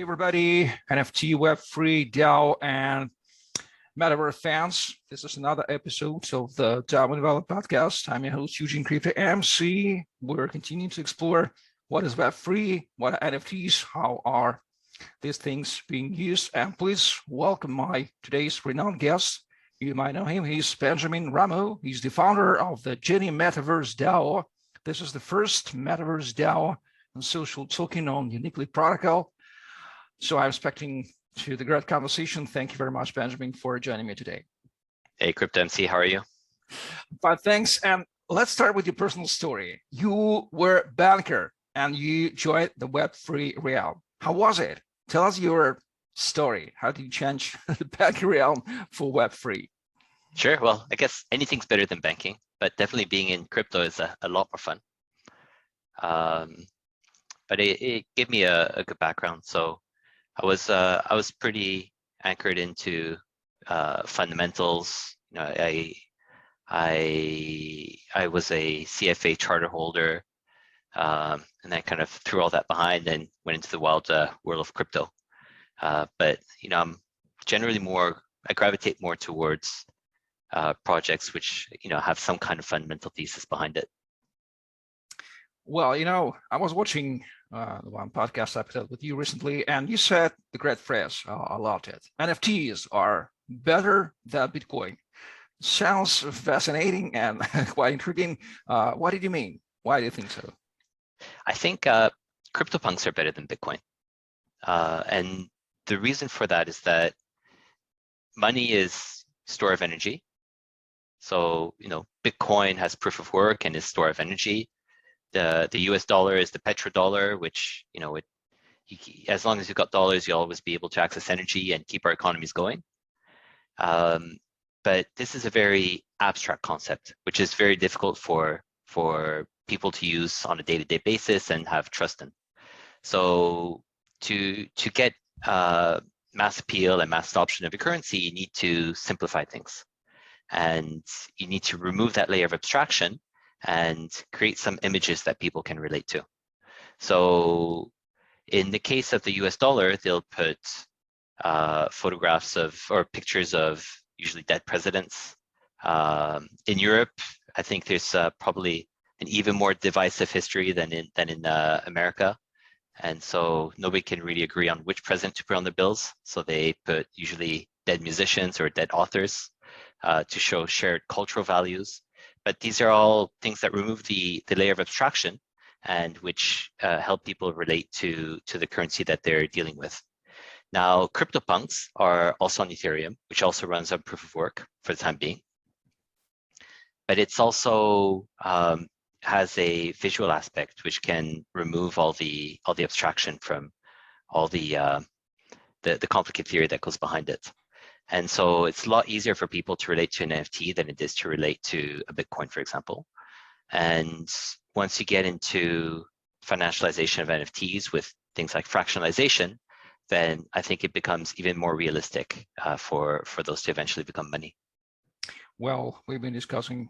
Hey everybody, NFT Web3 DAO and Metaverse fans. This is another episode of the DAO Envelop podcast. I'm your host, Eugene Crypto MC. We're continuing to explore what is Web3, what are NFTs, how are these things being used, and please welcome my today's renowned guest. You might know him. He's Benjamin Rameau. He's the founder of the Jenny Metaverse DAO. This is the first Metaverse DAO and social token on Unicly protocol. So I'm expecting to the great conversation. Thank you very much, Benjamin, for joining me today. Hey, Crypto MC, how are you? Fine, thanks. And let's start with your personal story. You were a banker and you joined the Web3 realm. How was it? Tell us your story. How did you change the banking realm for Web3? Sure. Well, I guess anything's better than banking, but definitely being in crypto is a lot more fun. But it gave me a good background. So I was pretty anchored into fundamentals. You know, I was a CFA charter holder, and then kind of threw all that behind and went into the wild world of crypto. But you know, I gravitate more towards projects which have some kind of fundamental thesis behind it. Well, I was watching one podcast episode with you recently, and you said the great phrase, I loved it. NFTs are better than Bitcoin. Sounds fascinating and quite intriguing. What did you mean? Why do you think so? I think CryptoPunks are better than Bitcoin. And the reason for that is that money is store of energy. So, Bitcoin has proof of work and is store of energy. The US dollar is the petrodollar, which, as long as you've got dollars, you'll always be able to access energy and keep our economies going. But this is a very abstract concept, which is very difficult for people to use on a day-to-day basis and have trust in. So to get mass appeal and mass adoption of a currency, you need to simplify things. And you need to remove that layer of abstraction and create some images that people can relate to. So in the case of the US dollar, they'll put photographs or pictures of usually dead presidents. In Europe, I think there's probably an even more divisive history than in America. And so nobody can really agree on which president to put on the bills. So they put usually dead musicians or dead authors to show shared cultural values. But these are all things that remove the layer of abstraction and which help people relate to the currency that they're dealing with. Now, CryptoPunks are also on Ethereum, which also runs on proof of work for the time being. But it's also has a visual aspect which can remove all the abstraction from all the complicated theory that goes behind it. And so it's a lot easier for people to relate to an NFT than it is to relate to a Bitcoin, for example. And once you get into financialization of NFTs with things like fractionalization, then I think it becomes even more realistic for those to eventually become money. Well, we've been discussing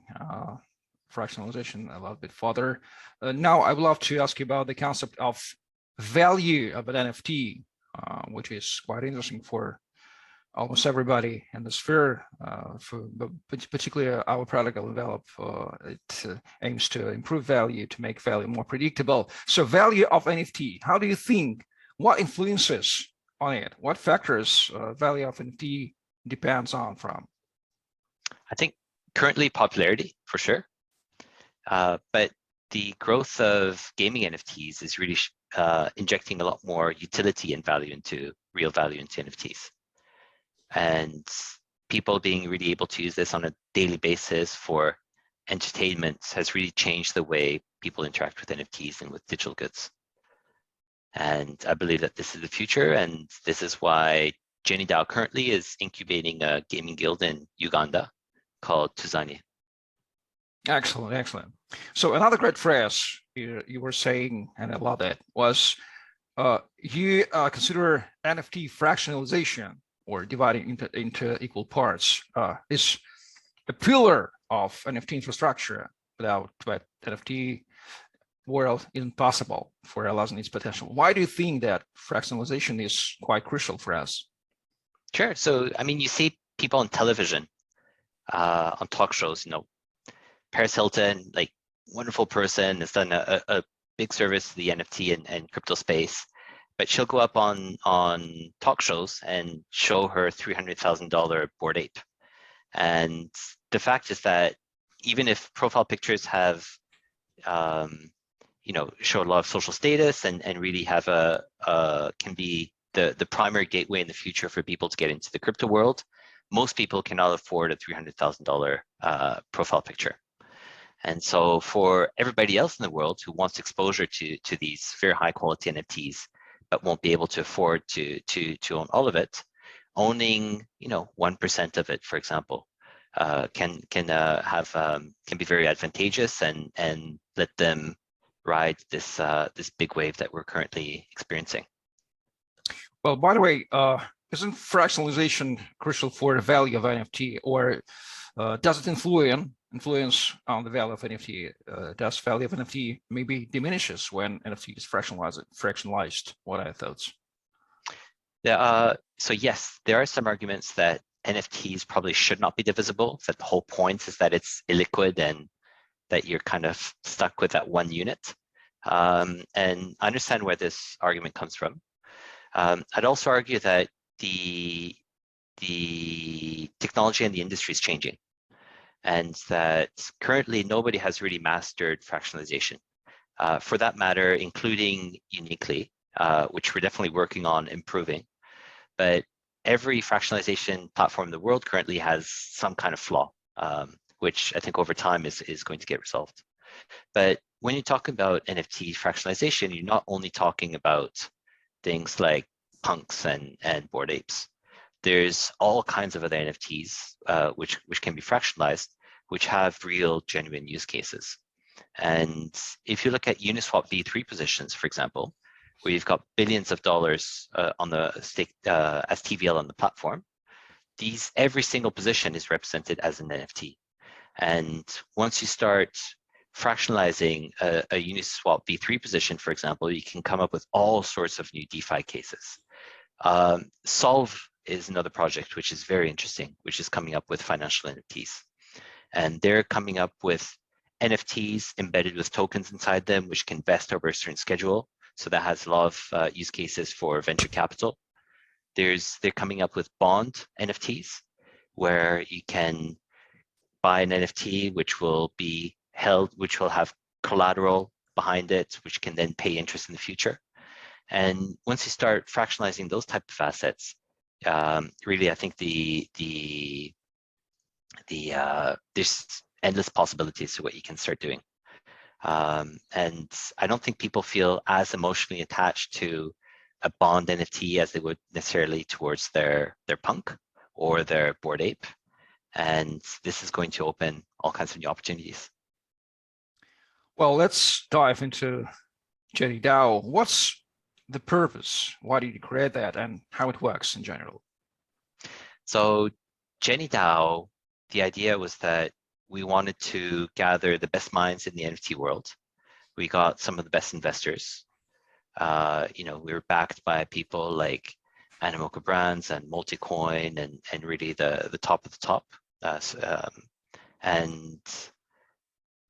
fractionalization a little bit further. Now, I would love to ask you about the concept of value of an NFT, which is quite interesting for almost everybody in the sphere, particularly our product Envelop. It aims to improve value, to make value more predictable. So value of NFT, how do you think, what influences on it? What factors value of NFT depends on from? I think currently popularity, for sure. But the growth of gaming NFTs is really injecting a lot more utility and value into real value into NFTs. And people being really able to use this on a daily basis for entertainment has really changed the way people interact with NFTs and with digital goods. And I believe that this is the future, and this is why Jenny DAO currently is incubating a gaming guild in Uganda called Tuzani. Excellent, excellent. So another great phrase you were saying, and I love it, was you consider NFT fractionalization, or dividing into equal parts, is a pillar of NFT infrastructure. Without NFT world isn't possible for realizing its potential. Why do you think that fractionalization is quite crucial for us? Sure. So, I mean, you see people on television, on talk shows, Paris Hilton, like wonderful person, has done a big service to the NFT and crypto space, but she'll go up on talk shows and show her $300,000 Bored Ape. And the fact is that even if profile pictures have, show a lot of social status and really have can be the primary gateway in the future for people to get into the crypto world, most people cannot afford a $300,000 profile picture. And so for everybody else in the world who wants exposure to these very high quality NFTs, but won't be able to afford to own all of it, owning 1% of it, for example, can be very advantageous and let them ride this big wave that we're currently experiencing. Well, by the way, isn't fractionalization crucial for the value of NFT, or does it influence on the value of NFT? Does value of NFT maybe diminishes when NFT is fractionalized? What are your thoughts? Yeah. So yes, there are some arguments that NFTs probably should not be divisible. That the whole point is that it's illiquid and that you're kind of stuck with that one unit. And I understand where this argument comes from. I'd also argue that the technology and the industry is changing, and that currently nobody has really mastered fractionalization. For that matter, including Unicly, which we're definitely working on improving. But every fractionalization platform in the world currently has some kind of flaw, which I think over time is going to get resolved. But when you talk about NFT fractionalization, you're not only talking about things like punks and Bored Apes. There's all kinds of other NFTs which can be fractionalized, which have real, genuine use cases. And if you look at Uniswap V3 positions, for example, where you've got billions of dollars on the stake as TVL on the platform, every single position is represented as an NFT. And once you start fractionalizing a Uniswap V3 position, for example, you can come up with all sorts of new DeFi cases. Solve is another project which is very interesting, which is coming up with financial NFTs. And they're coming up with NFTs embedded with tokens inside them, which can vest over a certain schedule. So that has a lot of use cases for venture capital. They're coming up with bond NFTs, where you can buy an NFT which will be held, which will have collateral behind it, which can then pay interest in the future. And once you start fractionalizing those type of assets, really, I think there's endless possibilities to what you can start doing. And I don't think people feel as emotionally attached to a bond NFT as they would necessarily towards their punk or their Bored Ape. And this is going to open all kinds of new opportunities. Well, let's dive into Jenny DAO. What's the purpose? Why did you create that, and how it works in general? So Jenny DAO, the idea was that we wanted to gather the best minds in the NFT world. We got some of the best investors. We were backed by people like Animoca Brands and Multicoin and really the top of the top. And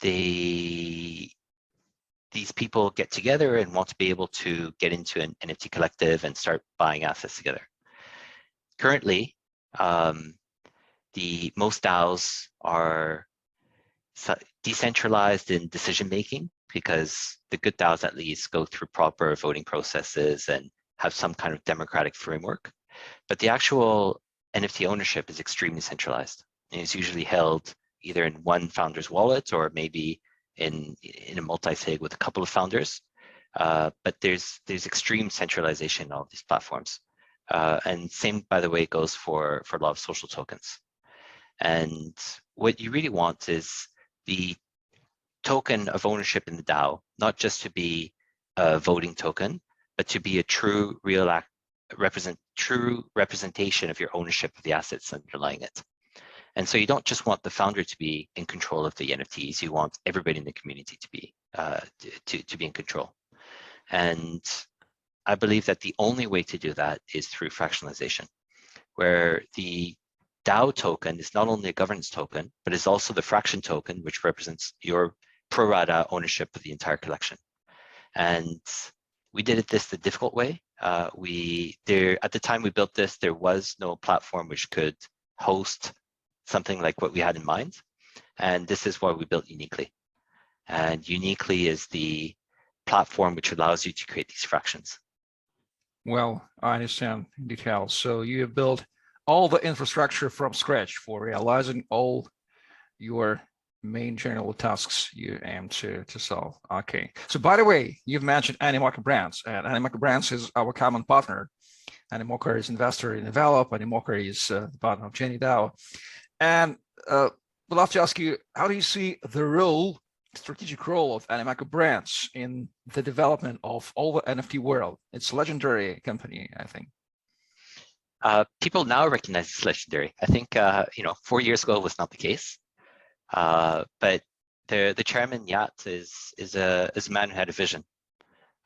these people get together and want to be able to get into an NFT collective and start buying assets together. Currently, most DAOs are decentralized in decision making, because the good DAOs at least go through proper voting processes and have some kind of democratic framework. But the actual NFT ownership is extremely centralized. And it's usually held either in one founder's wallet or maybe in a multi-sig with a couple of founders. But there's extreme centralization in all of these platforms. And same, by the way, goes for a lot of social tokens. And what you really want is the token of ownership in the DAO, not just to be a voting token, but to be a true representation of your ownership of the assets underlying it. And so you don't just want the founder to be in control of the NFTs, you want everybody in the community to be to be in control. And I believe that the only way to do that is through fractionalization, where the DAO token is not only a governance token, but is also the fraction token, which represents your pro rata ownership of the entire collection. And we did this the difficult way. At the time we built this, there was no platform which could host something like what we had in mind. And this is why we built Unicly. And Unicly is the platform which allows you to create these fractions. Well, I understand in detail. So you have built all the infrastructure from scratch for realizing all your main general tasks you aim to solve. Okay. So by the way, you've mentioned Animoca Brands, and Animoca Brands is our common partner. Animoca is investor in Envelop. Animoca is the partner of Jenny DAO. And we'd love to ask you, how do you see the strategic role of Animoca Brands in the development of all the NFT world? It's a legendary company, I think. People now recognize it's legendary. I think 4 years ago was not the case. But the chairman Yat is a man who had a vision,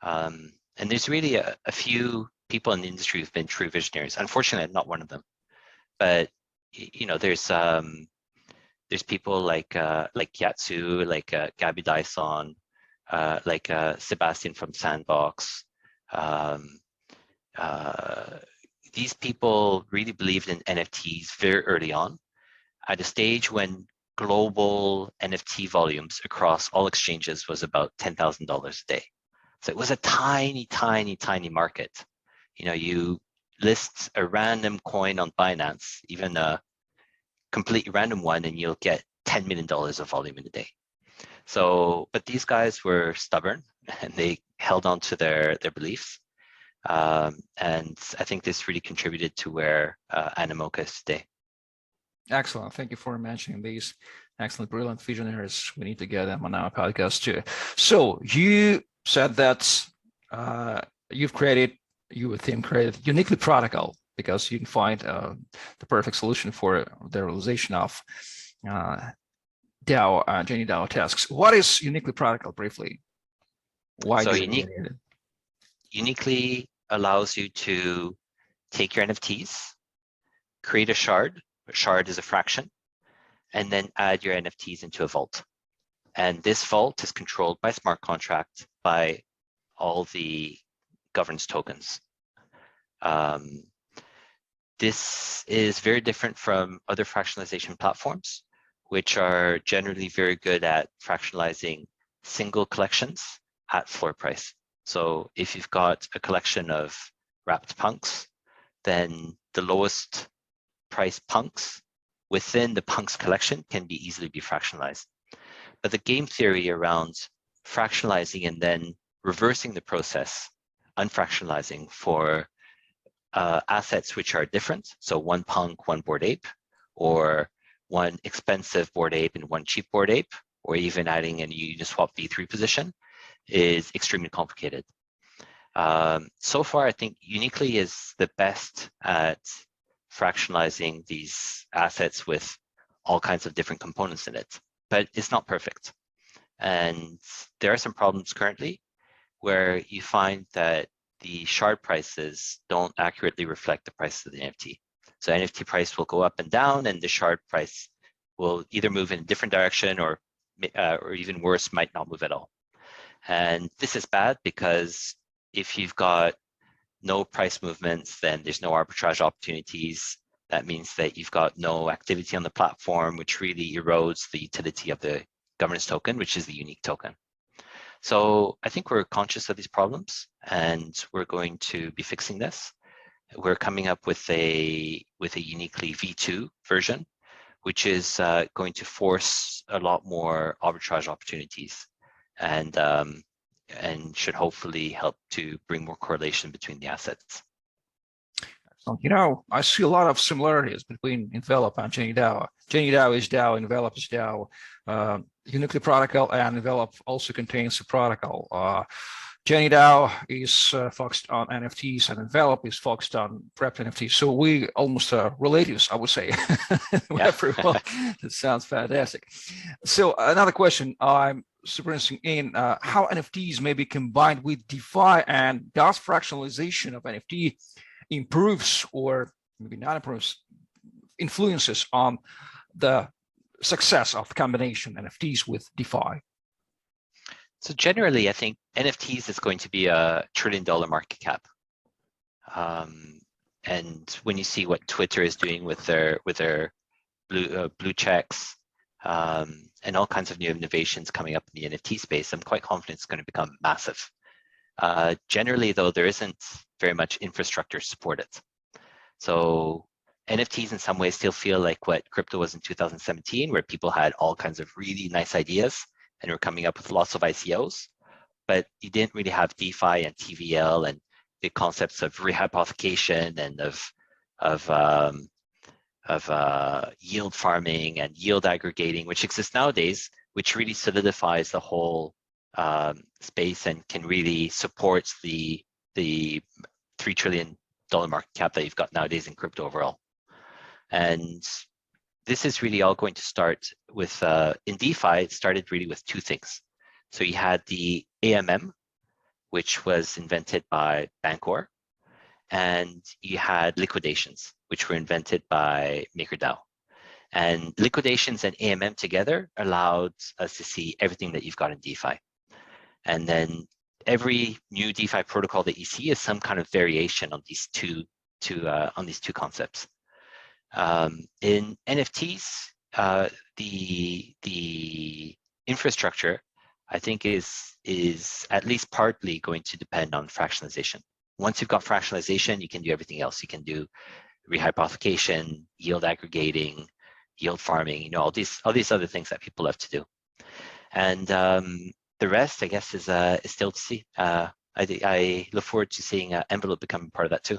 and there's really a few people in the industry who've been true visionaries. Unfortunately, I'm not one of them. But there's people like Yatsu, like Gabby Dyson, like Sebastian from Sandbox. These people really believed in NFTs very early on, at a stage when global NFT volumes across all exchanges was about $10,000 a day. So it was a tiny, tiny, tiny market. You list a random coin on Binance, even a completely random one, and you'll get $10 million of volume in a day. So, but these guys were stubborn and they held on to their beliefs. And I think this really contributed to where Animoca is today. Excellent. Thank you for mentioning these excellent, brilliant visionaries. We need to get them on our podcast too. So you said that your team created Unicly protocol because you can find the perfect solution for the realization of DAO, Jenny DAO tasks. What is Unicly protocol briefly? Why do you need it? Unicly allows you to take your NFTs, create a shard. A shard is a fraction, and then add your NFTs into a vault. And this vault is controlled by smart contract by all the governance tokens. This is very different from other fractionalization platforms, which are generally very good at fractionalizing single collections at floor price. So if you've got a collection of wrapped punks, then the lowest price punks within the punks collection can be easily be fractionalized. But the game theory around fractionalizing and then reversing the process, unfractionalizing for assets which are different, so one punk, one Bored Ape, or one expensive Bored Ape and one cheap Bored Ape, or even adding a Uniswap V3 position, is extremely complicated. So far, I think Unicly is the best at fractionalizing these assets with all kinds of different components in it, but it's not perfect. And there are some problems currently where you find that the shard prices don't accurately reflect the price of the NFT. So NFT price will go up and down, and the shard price will either move in a different direction or even worse, might not move at all. And this is bad because if you've got no price movements, then there's no arbitrage opportunities. That means that you've got no activity on the platform, which really erodes the utility of the governance token, which is the unique token. So I think we're conscious of these problems, and we're going to be fixing this. We're coming up with a Unicly V2 version, which is going to force a lot more arbitrage opportunities, and should hopefully help to bring more correlation between the assets. I see a lot of similarities between Envelop and Jenny DAO. Jenny DAO is DAO, Envelop is DAO. Unicly protocol and Envelop also contains a protocol. Jenny DAO is focused on NFTs and Envelop is focused on prepped NFTs. So we almost relatives, I would say. Yeah. That sounds fantastic. So another question. super interesting in how NFTs may be combined with DeFi, and does fractionalization of NFT improves, or maybe not improves, influences on the success of the combination NFTs with DeFi? So generally, I think NFTs is going to be a $1 trillion market cap. And when you see what Twitter is doing with their blue checks, and all kinds of new innovations coming up in the NFT space, I'm quite confident it's going to become massive. Generally, though, there isn't very much infrastructure to support it. So NFTs in some ways still feel like what crypto was in 2017, where people had all kinds of really nice ideas and were coming up with lots of ICOs, but you didn't really have DeFi and TVL and the concepts of rehypothecation and of yield farming and yield aggregating, which exists nowadays, which really solidifies the whole space and can really support the $3 trillion market cap that you've got nowadays in crypto overall. And this is really all going to start with, in DeFi, it started really with two things. So you had the AMM, which was invented by Bancor, and you had liquidations, which were invented by MakerDAO. And liquidations and AMM together allowed us to see everything that you've got in DeFi. And then every new DeFi protocol that you see is some kind of variation on these two concepts. In NFTs, the infrastructure, I think, is at least partly going to depend on fractionalization. Once you've got fractionalization, you can do everything else. You can do rehypothecation, yield aggregating, yield farming, all these other things that people love to do. And the rest, I guess, is still to see. I look forward to seeing Envelop become part of that too.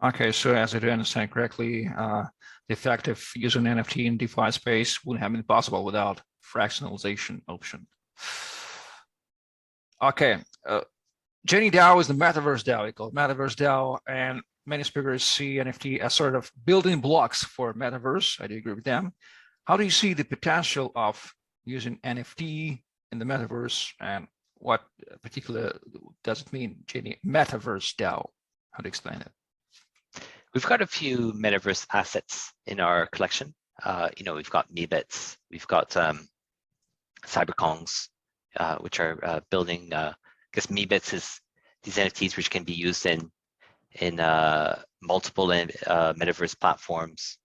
Okay, so as I do understand correctly, the effective using NFT in DeFi space wouldn't have been possible without fractionalization option. Okay, Jenny DAO is the Metaverse DAO. We call it Metaverse DAO, and many speakers see NFT as sort of building blocks for Metaverse. I do agree with them. How do you see the potential of using NFT in the Metaverse, and what particular does it mean, Jenny, Metaverse DAO? How do you explain it? We've got a few Metaverse assets in our collection. We've got Meebits, we've got Cyberkongs, which are building. I guess Meebits is these NFTs which can be used in multiple Metaverse platforms.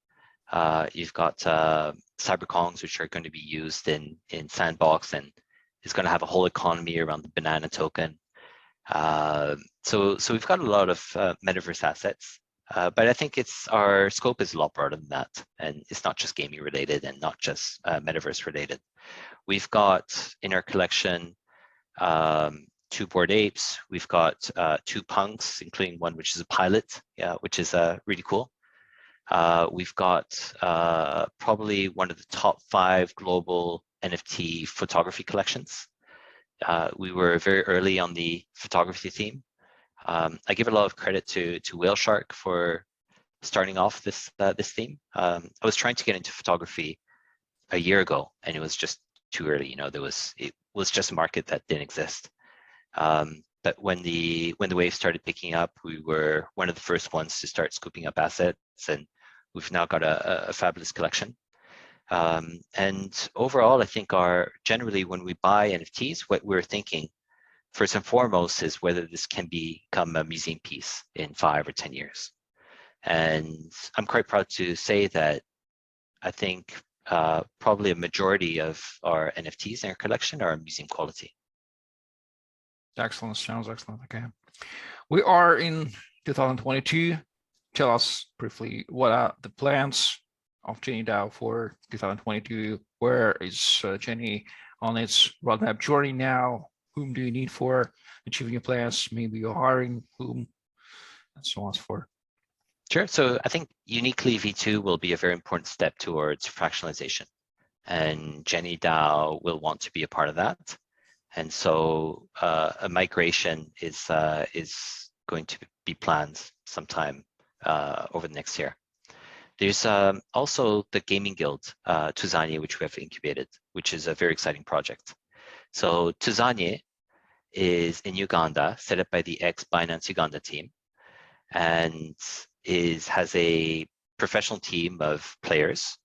You've got Cyberkongs, which are going to be used in Sandbox, and is going to have a whole economy around the banana token. So we've got a lot of Metaverse assets. But I think our scope is a lot broader than that, and it's not just gaming related and not just Metaverse related. We've got in our collection 2 Bored Apes. We've got 2 punks, including one which is a pilot, which is really cool. We've got probably one of the top 5 global NFT photography collections. We were very early on the photography theme. I give a lot of credit to Whale Shark for starting off this theme. I was trying to get into photography a year ago, and it was just too early. It was just a market that didn't exist. But when the wave started picking up, we were one of the first ones to start scooping up assets, and we've now got a fabulous collection. And overall, I think generally when we buy NFTs, what we're thinking first and foremost is whether this can become a museum piece in 5 or 10 years. And I'm quite proud to say that I think probably a majority of our NFTs in our collection are museum quality. Excellent, sounds excellent. Okay, we are in 2022. Tell us briefly what are the plans of Jenny DAO for 2022? Where is Jenny on its roadmap journey now? Whom do you need for achieving your plans? Maybe you're hiring whom, and so on and so forth. Sure. So I think Unicly V2 will be a very important step towards fractionalization, and Jenny DAO will want to be a part of that. And so a migration is going to be planned sometime over the next year. There's also the Gaming Guild, Tuzania, which we have incubated, which is a very exciting project. So Tuzanye is in Uganda, set up by the ex-Binance Uganda team, and has a professional team of players,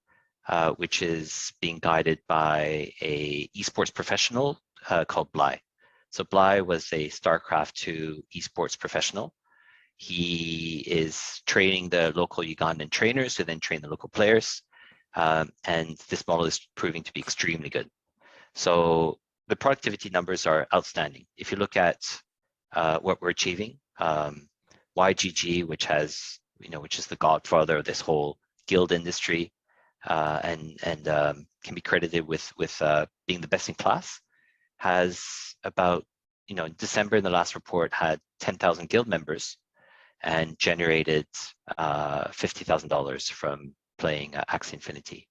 which is being guided by a esports professional called Bly. So Bly was a StarCraft 2 esports professional. He is training the local Ugandan trainers who then train the local players. And this model is proving to be extremely good. So the productivity numbers are outstanding. If you look at what we're achieving, YGG, which is the godfather of this whole guild industry, and can be credited with being the best in class, has about, in December in the last report had 10,000 guild members and generated $50,000 from playing Axie Infinity.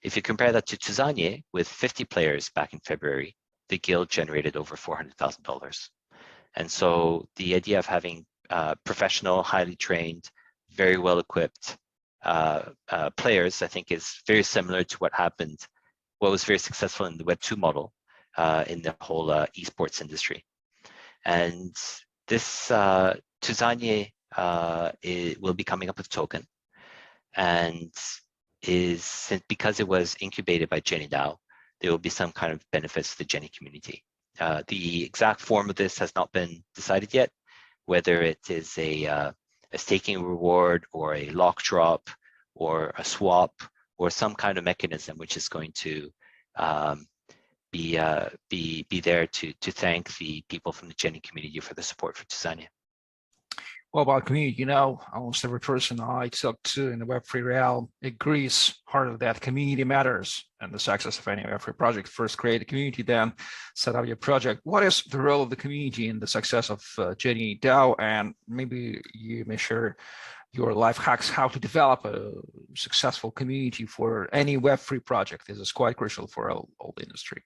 If you compare that to Tuzanye with 50 players back in February, the guild generated over $400,000. And so the idea of having professional, highly trained, very well-equipped players, I think, is very similar to what was very successful in the Web2 model in the whole esports industry. And this Tuzanye will be coming up with a token, and because it was incubated by Jenny DAO, there will be some kind of benefits to the Jenny community. The exact form of this has not been decided yet, whether it is a staking reward or a lock drop or a swap or some kind of mechanism which is going to be there to thank the people from the Jenny community for the support for Tuzanye. Well, about community, almost every person I talk to in the Web3 realm agrees part of that community matters and the success of any Web3 project. First create a community, then set up your project. What is the role of the community in the success of Jenny DAO? And maybe you may share your life hacks how to develop a successful community for any Web3 project. This is quite crucial for all the industry.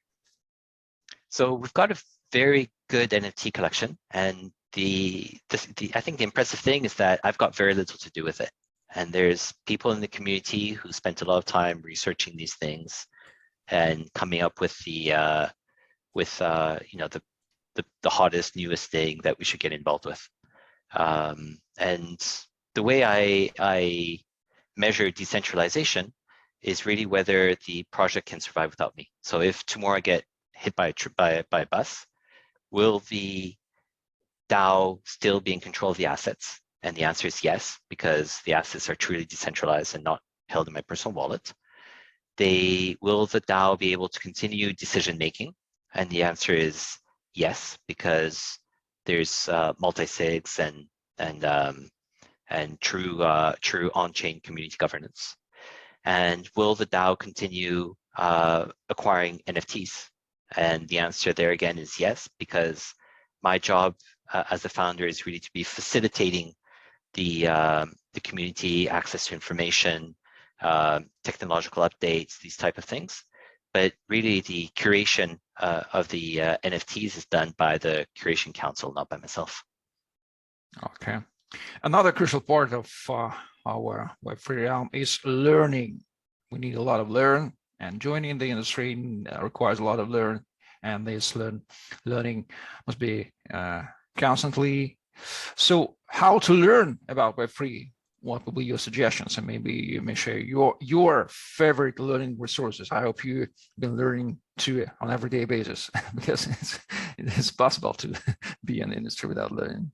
So we've got a very good NFT collection, and I think the impressive thing is that I've got very little to do with it. And there's people in the community who spent a lot of time researching these things and coming up with the hottest, newest thing that we should get involved with. And the way I measure decentralization is really whether the project can survive without me. So if tomorrow I get hit by a bus, will the DAO still be in control of the assets? And the answer is yes, because the assets are truly decentralized and not held in my personal wallet. Will the DAO be able to continue decision making? And the answer is yes, because there's multi-sigs and true on-chain community governance. And will the DAO continue acquiring NFTs? And the answer there again is yes, because my job as a founder is really to be facilitating the community access to information, technological updates, these type of things. But really the curation of the NFTs is done by the Curation Council, not by myself. Okay. Another crucial part of our Web3 realm is learning. We need a lot of learn, and joining the industry requires a lot of learn, and this learning must be constantly. So how to learn about Web3? What will be your suggestions? And maybe you may share your favorite learning resources. I hope you've been learning too on an everyday basis, because it's possible to be in the industry without learning.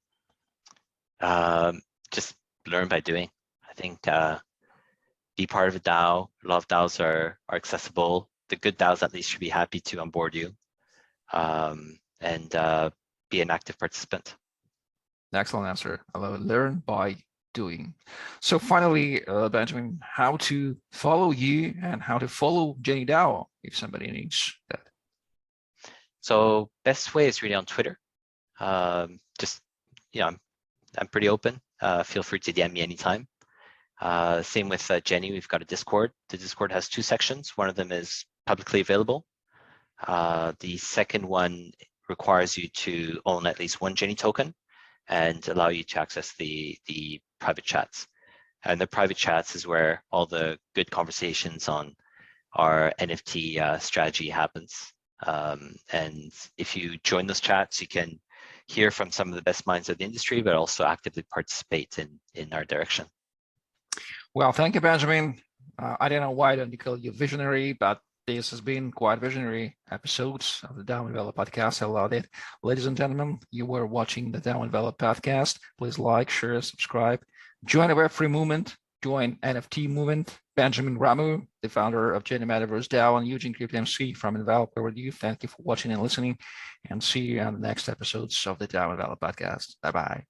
Just learn by doing. I think be part of a DAO. A lot of DAOs are accessible. The good DAOs at least should be happy to onboard you, and be an active participant. Excellent answer. I love it. Learn by doing. So finally, Benjamin, how to follow you and how to follow Jenny DAO if somebody needs that? So best way is really on Twitter. Just, I'm pretty open. Feel free to DM me anytime. Same with Jenny, we've got a Discord. The Discord has two sections. One of them is publicly available. The second one requires you to own at least one Jenny token and allow you to access the private chats. And the private chats is where all the good conversations on our NFT strategy happens. And if you join those chats, you can hear from some of the best minds of the industry, but also actively participate in our direction. Well, thank you, Benjamin. I don't know why I don't call you visionary, but this has been quite visionary episodes of the DAO Envelop podcast. I love it. Ladies and gentlemen, you were watching the DAO Envelop podcast. Please like, share, subscribe. Join the Web3 movement. Join NFT movement. Benjamin Rameau, the founder of Jenny Metaverse DAO, and Eugene Crypto MC from Envelop. Over to you. Thank you for watching and listening, and see you on the next episodes of the DAO Envelop podcast. Bye-bye.